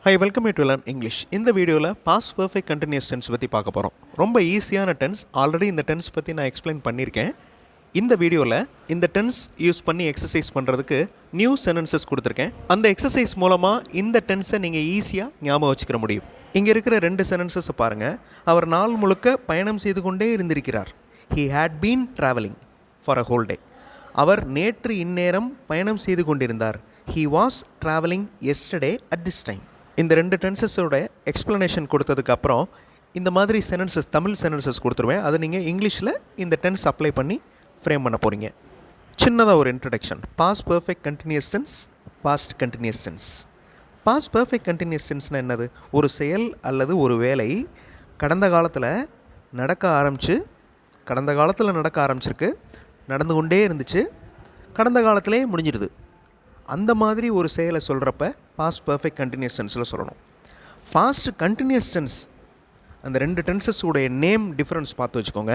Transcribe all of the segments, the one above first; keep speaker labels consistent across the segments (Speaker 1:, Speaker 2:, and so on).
Speaker 1: Hi, welcome to Learn English. இந்த வீடியோவில் past perfect continuous tense பற்றி பார்க்க போகிறோம். ரொம்ப ஈஸியான டென்ஸ். ஆல்ரெடி இந்த டென்ஸ் பற்றி நான் எக்ஸ்பிளைன் பண்ணியிருக்கேன். இந்த வீடியோவில் இந்த டென்ஸ் யூஸ் பண்ணி எக்ஸசைஸ் பண்ணுறதுக்கு நியூ சென்டென்சஸ் கொடுத்துருக்கேன். அந்த எக்ஸசைஸ் மூலமாக இந்த டென்ஸை நீங்கள் ஈஸியாக ஞாபகம் வச்சுக்கிற முடியும். இங்கே இருக்கிற 2 சென்டென்சஸை பாருங்கள். அவர் நாள் முழுக்க பயணம் செய்து கொண்டே இருந்திருக்கிறார். He had been traveling for a whole day. அவர் நேற்று இந்நேரம் பயணம் செய்து கொண்டிருந்தார். He was traveling yesterday at this time. இந்த 2 டென்சஸோட எக்ஸ்ப்ளனேஷன் கொடுத்ததுக்கப்புறம் இந்த மாதிரி சென்டென்சஸ் தமிழ் சென்டென்சஸ் கொடுத்துருவேன். அதை நீங்கள் இங்கிலீஷில் இந்த டென்ஸ் அப்ளை பண்ணி ஃப்ரேம் பண்ண போகிறீங்க. சின்னதாக ஒரு introduction. Past perfect continuous tense, past continuous tense. Past perfect continuous டென்ஸ்னால் என்னது? ஒரு செயல் அல்லது ஒரு வேலை கடந்த காலத்தில் நடக்க ஆரம்பிச்சிருக்கு, நடந்து கொண்டே இருந்துச்சு, கடந்த காலத்திலே முடிஞ்சிடுது. அந்த மாதிரி ஒரு செயலை சொல்கிறப்ப பாஸ்ட் பர்ஃபெக்ட் கண்டினியூஸ் டென்ஸில் சொல்லணும். பாஸ்ட் கண்டினியூஸ் டென்ஸ் அந்த 2 டென்சஸோடைய நேம் டிஃப்ரென்ஸ் பார்த்து வச்சுக்கோங்க.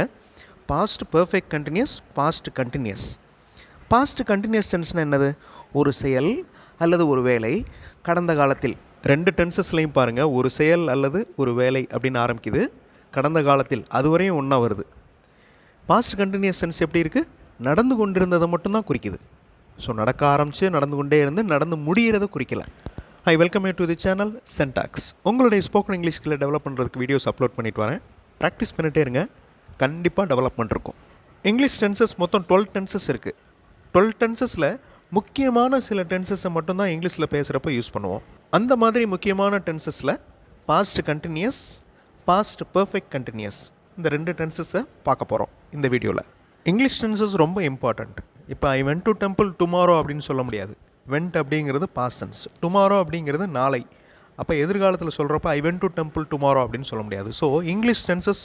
Speaker 1: Past perfect continuous, past continuous. Past continuous டென்ஸ்னால் என்னது? ஒரு செயல் அல்லது ஒரு வேலை கடந்த காலத்தில். 2 டென்சஸ்லையும் பாருங்கள், ஒரு செயல் அல்லது ஒரு வேலை அப்படின்னு ஆரம்பிக்குது, கடந்த காலத்தில் அதுவரையும் ஒன்றா வருது. பாஸ்ட் கண்டினியூஸ் டென்ஸ் எப்படி இருக்குது? நடந்து கொண்டிருந்ததை மட்டும்தான் குறிக்குது. ஸோ நடக்க ஆரம்பித்து நடந்து கொண்டே இருந்து நடந்து முடிகிறத குறிக்கல. I welcome you to the channel சென்டாக்ஸ். உங்களுடைய ஸ்போக்கன் இங்கிலீஷ் ஸ்கில்லை டெவலப் பண்ணுறதுக்கு வீடியோஸ் அப்லோட் பண்ணிட்டு வரேன். ப்ராக்டிஸ் பண்ணிகிட்டே இருங்க, கண்டிப்பாக டெவலப்மெண்ட் இருக்கும். இங்கிலீஷ் டென்சஸ் மொத்தம் 12 டென்சஸ் இருக்குது. 12 டென்சஸில் முக்கியமான சில டென்சஸை மட்டும்தான் இங்கிலீஷில் பேசுகிறப்ப யூஸ் பண்ணுவோம். அந்த மாதிரி முக்கியமான டென்சஸில் past continuous, past perfect continuous இந்த 2 டென்சஸை பார்க்க போகிறோம் இந்த வீடியோவில். இங்கிலீஷ் டென்சஸ் ரொம்ப இம்பார்ட்டண்ட். இப்போ I went to temple tomorrow அப்படின்னு சொல்ல முடியாது. வென்ட் அப்படிங்கிறது பாஸ்ட் டென்ஸ், டுமாரோ அப்படிங்கிறது நாளை. அப்போ எதிர்காலத்தில் சொல்கிறப்ப ஐ வென்ட் டு டெம்பிள் டுமாரோ அப்படின்னு சொல்ல முடியாது. ஸோ இங்கிலீஷ் டென்சஸ்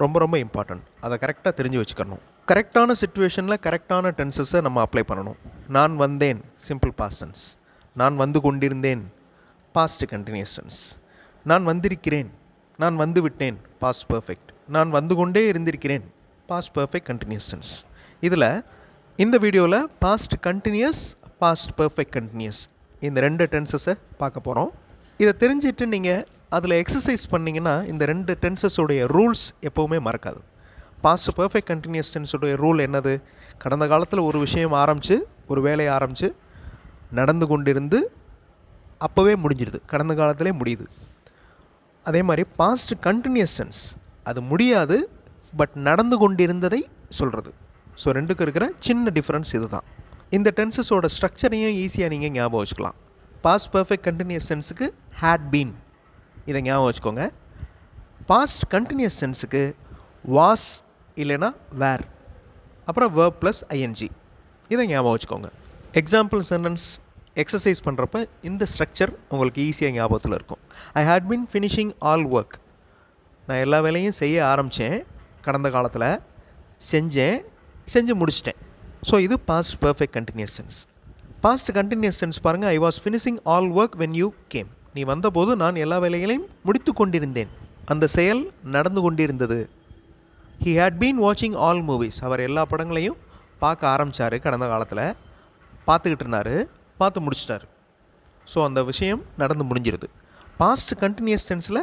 Speaker 1: ரொம்ப ரொம்ப இம்பார்ட்டண்ட். அதை கரெக்டாக தெரிஞ்சு வச்சுக்கணும். கரெக்டான சிச்சுவேஷனில் கரெக்டான டென்சஸை நம்ம அப்ளை பண்ணணும். நான் வந்தேன், சிம்பிள் பாஸ்ட் டென்ஸ். நான் வந்து கொண்டிருந்தேன், பாஸ்ட் கண்டினியூஸ் டென்ஸ். நான் வந்திருக்கிறேன், நான் வந்து விட்டேன், பாஸ்ட் பர்ஃபெக்ட். நான் வந்து கொண்டே இருந்திருக்கிறேன், பாஸ்ட் பர்ஃபெக்ட் கண்டினியூஸ் டென்ஸ். இதில் இந்த வீடியோவில் past continuous, past perfect continuous இந்த 2 டென்சஸை பார்க்க போகிறோம். இதை தெரிஞ்சிட்டு நீங்கள் அதில் எக்ஸசைஸ் பண்ணிங்கன்னா இந்த 2 டென்சஸோடைய ரூல்ஸ் எப்போவுமே மறக்காது. பாஸ்ட் பர்ஃபெக்ட் கண்டினியூஸ் டென்ஸோடைய ரூல் என்னது? கடந்த காலத்தில் ஒரு விஷயம் ஆரம்பித்து, ஒரு வேலையை ஆரம்பித்து நடந்து கொண்டிருந்து அப்போவே முடிஞ்சிடுது, கடந்த காலத்திலே முடியுது. அதே மாதிரி பாஸ்ட் கண்டினியூஸ் டென்ஸ் அது முடியாது, பட் நடந்து கொண்டிருந்ததை சொல்கிறது. ஸோ 2க்கு இருக்கிற சின்ன டிஃப்ரென்ஸ் இது தான். இந்த டென்சஸோட ஸ்ட்ரக்சரையும் ஈஸியாக நீங்கள் ஞாபகம் வச்சுக்கலாம். பாஸ்ட் பர்ஃபெக்ட் கண்டினியூஸ் டென்ஸுக்கு ஹேட் பீன், இதை ஞாபகம் வச்சுக்கோங்க. பாஸ்ட் கண்டினியூஸ் டென்ஸுக்கு வாஸ் இல்லைனா வேர், அப்புறம் வேர்ப் ப்ளஸ் ஐஎன்ஜி, இதை ஞாபகம் வச்சுக்கோங்க. எக்ஸாம்பிள் சென்டென்ஸ் எக்ஸசைஸ் பண்ணுறப்ப இந்த ஸ்ட்ரக்சர் உங்களுக்கு ஈஸியாக ஞாபகத்தில் இருக்கும். I had been finishing all work. நான் எல்லா வேலையும் செய்ய ஆரம்பித்தேன், கடந்த காலத்தில் செஞ்சு முடிச்சிட்டேன். ஸோ இது past perfect continuous tense. Past continuous tense பாருங்கள். I was finishing all work when you came. நீ வந்தபோது நான் எல்லா வேலைகளையும் முடித்து கொண்டிருந்தேன், அந்த செயல் நடந்து கொண்டிருந்தது. ஹி ஹேட் பீன் வாட்சிங் ஆல் மூவிஸ். அவர் எல்லா படங்களையும் பார்க்க ஆரம்பித்தார், கடந்த காலத்தில் பார்த்துக்கிட்டு இருந்தார், பார்த்து முடிச்சிட்டார். ஸோ அந்த விஷயம் நடந்து முடிஞ்சிருது. பாஸ்ட் கண்டினியூஸ் டென்ஸில்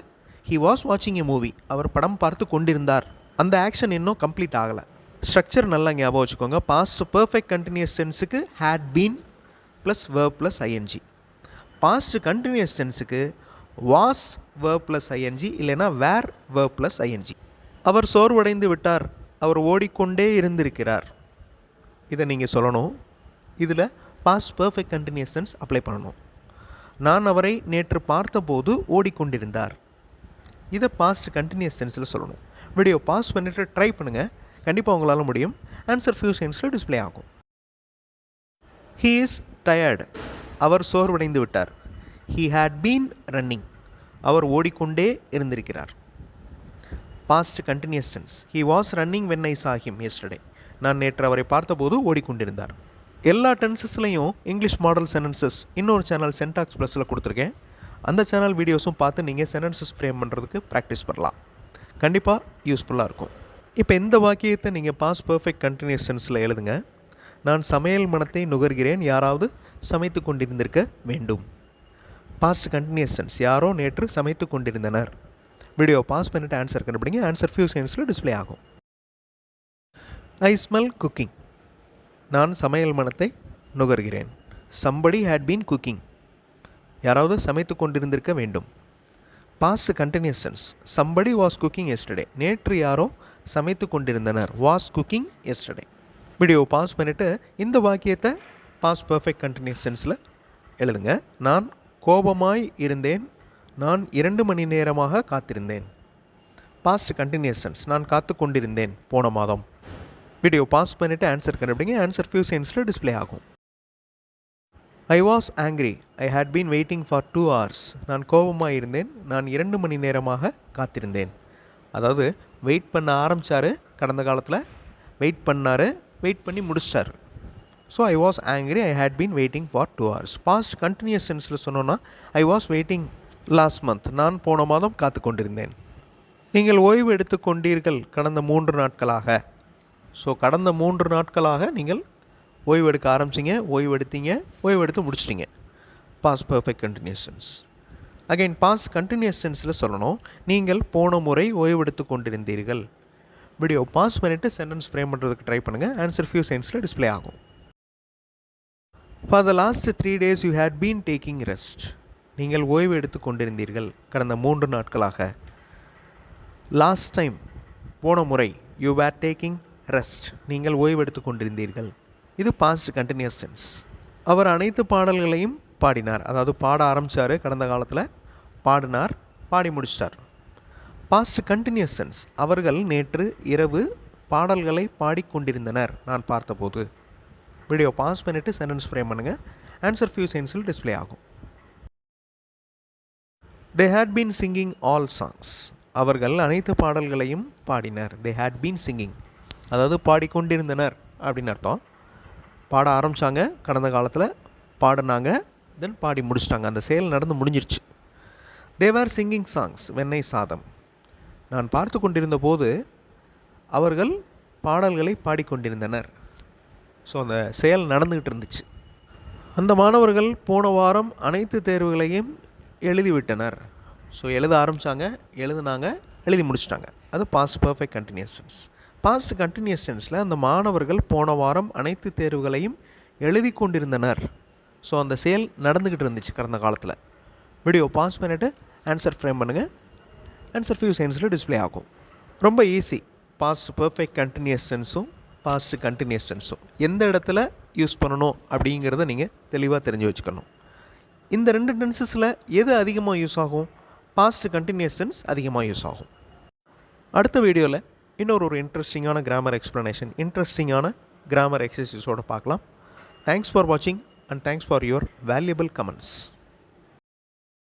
Speaker 1: ஹி வாஸ் வாட்சிங் எ மூவி, அவர் படம் பார்த்து கொண்டிருந்தார், அந்த ஆக்ஷன் இன்னும் கம்ப்ளீட் ஆகலை. ஸ்ட்ரக்சர் நல்லா ஞாபகம் வச்சுக்கோங்க. பாஸ்ட் பர்ஃபெக்ட் கண்டினியூஸ் டென்ஸுக்கு had been plus verb plus ING. Past continuous டென்ஸுக்கு வாஸ் வேர்ப் ப்ளஸ் ஐஎன்ஜி இல்லைனா வேர் வேர்ப் ப்ளஸ் ஐஎன்ஜி. அவர் சோர்வடைந்து விட்டார், அவர் ஓடிக்கொண்டே இருந்திருக்கிறார், இதை நீங்கள் சொல்லணும். இதில் past perfect continuous tense apply பண்ணணும். நான் அவரை நேற்று பார்த்தபோது ஓடிக்கொண்டிருந்தார், இதை பாஸ்ட் கண்டினியூஸ் டென்ஸில் சொல்லணும். வீடியோ பாஸ் பண்ணிவிட்டு ட்ரை பண்ணுங்கள், கண்டிப்பாக உங்களால் முடியும். ஆன்சர் ஃபியூ செகண்ட்ஸில் டிஸ்பிளே ஆகும். ஹீ இஸ் டயர்டு, அவர் சோர்வடைந்து விட்டார். ஹீ ஹேட் பீன் ரன்னிங், அவர் ஓடிக்கொண்டே இருந்திருக்கிறார். Past continuous tense. He was running when I saw him yesterday. நான் நேற்று அவரை பார்த்தபோது ஓடிக்கொண்டிருந்தார். எல்லா டென்சஸ்லையும் இங்கிலீஷ் மாடல் சென்டென்சஸ் இன்னொரு சேனல் சென்டாக்ஸ் ப்ளஸில் கொடுத்துருக்கேன். அந்த சேனல் வீடியோஸும் பார்த்து நீங்கள் சென்டென்சஸ் ஃப்ரேம் பண்ணுறதுக்கு ப்ராக்டிஸ் பண்ணலாம். கண்டிப்பாக யூஸ்ஃபுல்லாக இருக்கும். இப்போ இந்த வாக்கியத்தை நீங்கள் பாஸ்ட் பர்ஃபெக்ட் கண்டினியூஸ் டென்ஸில் எழுதுங்க. நான் சமையல் மணத்தை நுகர்கிறேன், யாராவது சமைத்து கொண்டிருந்திருக்க வேண்டும். பாஸ்ட் கண்டினியூஸ் டென்ஸ் யாரோ நேற்று சமைத்து கொண்டிருந்தனர். வீடியோ பாஸ் பண்ணிவிட்டு ஆன்சர் கண்டுபிடிங்க. ஆன்சர் ஃபியூ செகண்ட்ஸில் டிஸ்ப்ளே ஆகும். I smell cooking. நான் சமையல் மணத்தை நுகர்கிறேன். Somebody had been cooking. யாராவது சமைத்து கொண்டிருந்திருக்க வேண்டும். Past continuous tense somebody was cooking yesterday. நேற்று யாரோ சமைத்து கொண்டிருந்தனர். Was cooking yesterday. Video pause பண்ணிவிட்டு இந்த வாக்கியத்தை பாஸ்ட் பர்ஃபெக்ட் கண்டினியூஸ் டென்ஸில் எழுதுங்க. நான் கோபமாய் இருந்தேன். நான் 2 மணி நேரமாக காத்திருந்தேன். பாஸ்ட் கண்டினியூஸ் டென்ஸ் நான் காத்து கொண்டிருந்தேன் போன மாதம். வீடியோ பாஸ் பண்ணிவிட்டு ஆன்சர் கண்டுபிடிங்க. ஆன்சர் ஃபியூ செகண்ட்ஸில் டிஸ்ப்ளே ஆகும். I was angry. I had been waiting for 2 hours. நான் கோபமாக இருந்தேன். நான் 2 மணி நேரமாக காத்திருந்தேன். அதாவது வெயிட் பண்ண ஆரம்பித்தார். கடந்த காலத்தில் வெயிட் பண்ணார். வெயிட் பண்ணி முடிச்சிட்டார். So I was angry. I had been waiting for 2 hours. Past continuous டென்ஸில் சொன்னோன்னா I was waiting last month. நான் போன மாதம் காத்து கொண்டிருந்தேன். நீங்கள் ஓய்வு எடுத்து கொண்டீர்கள் கடந்த 3 நாட்களாக. ஸோ கடந்த 3 நாட்களாக நீங்கள் ஓய்வு எடுக்க ஆரம்பிச்சிங்க, ஓய்வு எடுத்தீங்க, ஓய்வு எடுத்து முடிச்சிட்டிங்க. Past perfect continuous tense. Again past continuous டென்ஸில் சொல்லணும் நீங்கள் போன முறை ஓய்வு எடுத்து கொண்டிருந்தீர்கள். வீடியோ பாஸ் பண்ணிவிட்டு சென்டென்ஸ் ஃப்ரேம் பண்ணுறதுக்கு ட்ரை பண்ணுங்கள். ஆன்சர் ஃபியூ செகண்ட்ஸில் டிஸ்ப்ளே ஆகும். For the last 3 days you had been taking rest. நீங்கள் ஓய்வு எடுத்து கொண்டிருந்தீர்கள் கடந்த 3 நாட்களாக. லாஸ்ட் டைம் போன முறை யூ வேர் டேக்கிங் ரெஸ்ட். நீங்கள் ஓய்வு எடுத்து கொண்டிருந்தீர்கள். இது பாஸ்ட் கண்டினியூஸ் டென்ஸ். அவர் அனைத்து பாடல்களையும் பாடினார். அதாவது பாட ஆரம்பித்தார், கடந்த காலத்தில் பாடினார், பாடி முடிச்சிட்டார். பாஸ்ட் கண்டினியூஸ் டென்ஸ் அவர்கள் நேற்று இரவு பாடல்களை பாடிக்கொண்டிருந்தனர் நான் பார்த்தபோது. வீடியோ பாஸ் பண்ணிவிட்டு சென்டென்ஸ் ஃப்ரேம் பண்ணுங்கள். ஆன்சர் ஃபியூ செகண்ட்ஸில் டிஸ்ப்ளே ஆகும். They had been singing all songs. அவர்கள் அனைத்து பாடல்களையும் பாடினர். தே ஹேட் பீன் சிங்கிங் அதாவது பாடிக்கொண்டிருந்தனர் அப்படின்னு அர்த்தம். பாட ஆரம்பித்தாங்க, கடந்த காலத்தில் பாடினாங்க, தென் பாடி முடிச்சிட்டாங்க. அந்த செயல் நடந்து முடிஞ்சிருச்சு. தேவர் சிங்கிங் சாங்ஸ் வெண்ணெய் சாதம். நான் பார்த்து கொண்டிருந்த போது அவர்கள் பாடல்களை பாடிக்கொண்டிருந்தனர். ஸோ அந்த செயல் நடந்துக்கிட்டு இருந்துச்சு. அந்த மாணவர்கள் போன வாரம் அனைத்து தேர்வுகளையும் எழுதிவிட்டனர். ஸோ எழுத ஆரம்பித்தாங்க, எழுதுனாங்க, எழுதி முடிச்சிட்டாங்க. அது past perfect continuous tense. Past continuous டென்ஸில் அந்த மாணவர்கள் போன வாரம் அனைத்து தேர்வுகளையும் எழுதி கொண்டிருந்தனர். ஸோ அந்த செயல் நடந்துக்கிட்டு இருந்துச்சு கடந்த காலத்தில். வீடியோ பாஸ் பண்ணிவிட்டு ஆன்சர் ஃப்ரேம் பண்ணுங்கள். ஆன்சர் ஃபியூ செகண்ட்ஸில் டிஸ்ப்ளே ஆகும். ரொம்ப ஈஸி. பாஸ்ட் பர்ஃபெக்ட் கண்டினியூஸ் டென்ஸும் பாஸ்ட் கண்டினியூஸ் டென்ஸும் எந்த இடத்துல யூஸ் பண்ணணும் அப்படிங்கிறத நீங்கள் தெளிவாக தெரிஞ்சு வச்சுக்கணும். இந்த 2 டென்சஸில் எது அதிகமாக யூஸ் ஆகும்? பாஸ்ட் கண்டினியூஸ் டென்ஸ் அதிகமாக யூஸ் ஆகும். அடுத்த வீடியோவில் இன்னொரு இன்ட்ரெஸ்டிங்கான கிராமர் எக்ஸ்ப்ளனேஷன், இன்ட்ரெஸ்டிங்கான கிராமர் எக்ஸசைஸோடு பார்க்கலாம். தேங்க்ஸ் ஃபார் வாட்சிங் and thanks for your valuable comments.